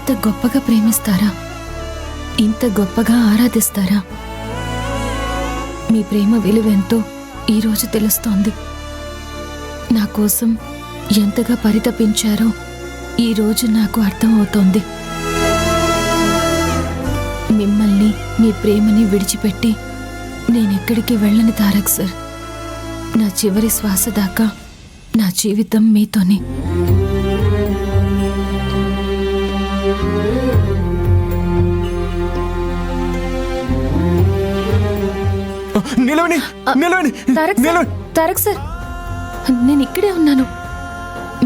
ఇంత గొప్పగా ప్రేమిస్తారా? ఇంత గొప్పగా ఆరాధిస్తారా? మీ ప్రేమ విలువెంతో ఈరోజు తెలుస్తోంది. నా కోసం ఎంతగా పరితపించారో ఈరోజు నాకు అర్థమవుతోంది. మిమ్మల్ని, మీ ప్రేమని విడిచిపెట్టి నేనెక్కడికి వెళ్ళని తారక్ సార్. నా చివరి శ్వాస దాకా నా జీవితం మీతోనే. తారక్ సార్, నేను ఇక్కడే ఉన్నాను,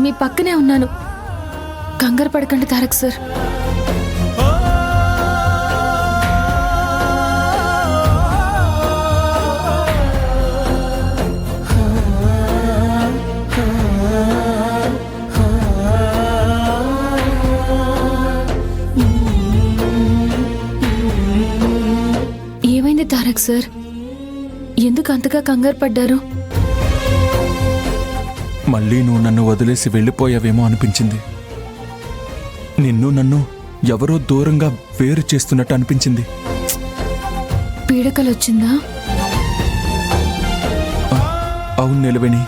మీ పక్కనే ఉన్నాను. కంగారు పడకండి తారక్ సార్. ఏమైంది తారక్ సార్? ఎందుకు అంతగా కంగారు పడ్డారు? మళ్ళీ నువ్వు నన్ను వదిలేసి వెళ్ళిపోయావేమో అనిపించింది. నిన్ను నన్ను ఎవరో దూరంగా వేరు చేస్తున్నట్టు అనిపించింది. పీడకలొచ్చిందా? అవును నిలవేణి,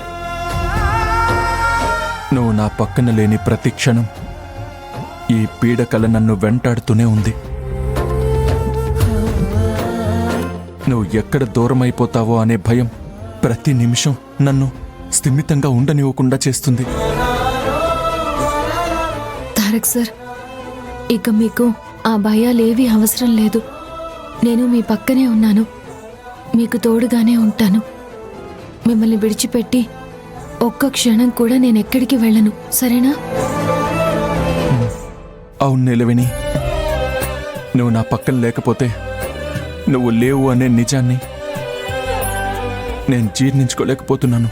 నువ్వు నా పక్కన లేని ప్రతి క్షణం ఈ పీడకల నన్ను వెంటాడుతూనే ఉంది. నువ్వు ఎక్కడ దూరమైపోతావో అనే భయం ప్రతి నిమిషం నన్ను స్థిమితంగా ఉండనివ్వకుండా చేస్తుంది. తారక్ సార్, ఇక మీకు ఆ భయాలేవీ అవసరం లేదు. నేను మీ పక్కనే ఉన్నాను, మీకు తోడుగానే ఉంటాను. మిమ్మల్ని విడిచిపెట్టి ఒక్క క్షణం కూడా నేనెక్కడికి వెళ్ళను, సరేనా? అవును నిలవేణి, నువ్వు నా పక్కన లేకపోతే, నువ్వు లేవు అనే నిజాన్ని నేను జీర్ణించుకోలేకపోతున్నాను.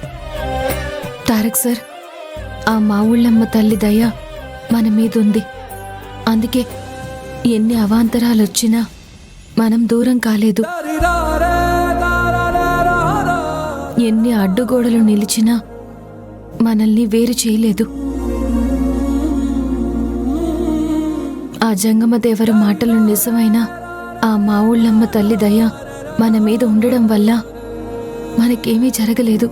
తారక్ సార్, ఆ మా ఊళ్ళమ్మ తల్లి దయ మన మీదుంది. అందుకే ఎన్ని అవాంతరాలొచ్చినా మనం దూరం కాలేదు. ఎన్ని అడ్డుగోడలు నిలిచినా మనల్ని వేరు చేయలేదు. ఆ జంగమదేవర మాటలు నిజమైన ఆ మా ఊళ్ళమ్మ తల్లి దయ మన మీద ఉండడం వల్ల మనకేమీ జరగలేదు.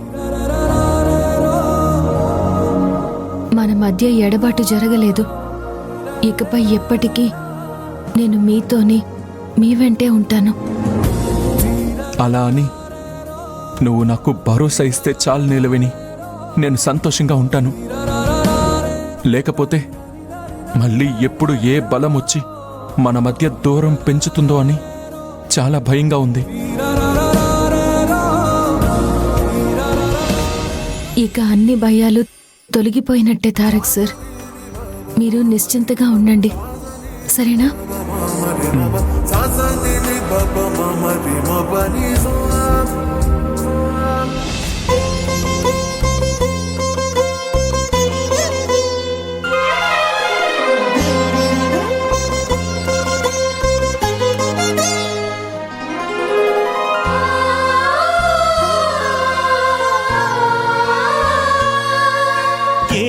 మన మధ్య ఎడబాటు జరగలేదు. ఇకపై ఎప్పటికీ నేను మీతోనే, మీ వెంటే ఉంటాను. అలా అని నువ్వు నాకు భరోసా ఇస్తే చాలు నిలవేణి, నేను సంతోషంగా ఉంటాను. లేకపోతే మళ్ళీ ఎప్పుడు ఏ బలం వచ్చి మన మధ్య దూరం పెంచుతుందో అని చాలా భయంగా ఉంది. ఇక అన్ని భయాలు తొలగిపోయినట్టే తారక్ సార్. మీరు నిశ్చింతగా ఉండండి, సరేనా?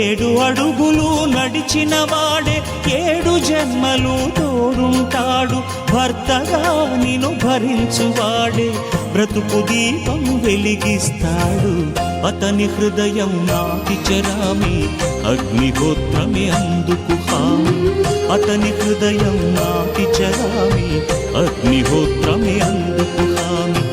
ఏడు అడుగులు నడిచిన వాడే 7 జన్మలు తోడుంటాడు. భర్తగా నిన్ను భరించువాడే బ్రతుకు దీపం వెలిగిస్తాడు. అతని హృదయం నాటి చరామి, అగ్నిహోత్రమే అందుకు హామీ. అతని హృదయం నాటి చరామి, అగ్నిహోత్రమే అందుకు హామీ.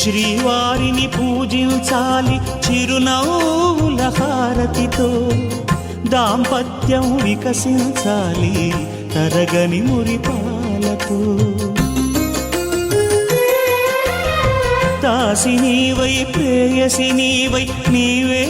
శ్రీవారిని పూజించాలి చిరునవ్వుల హారతితో. దాంపత్యం వికసించాలి తరగని మురిపాలతో. దాసి నీవై ప్రేయసి నీవై నీవే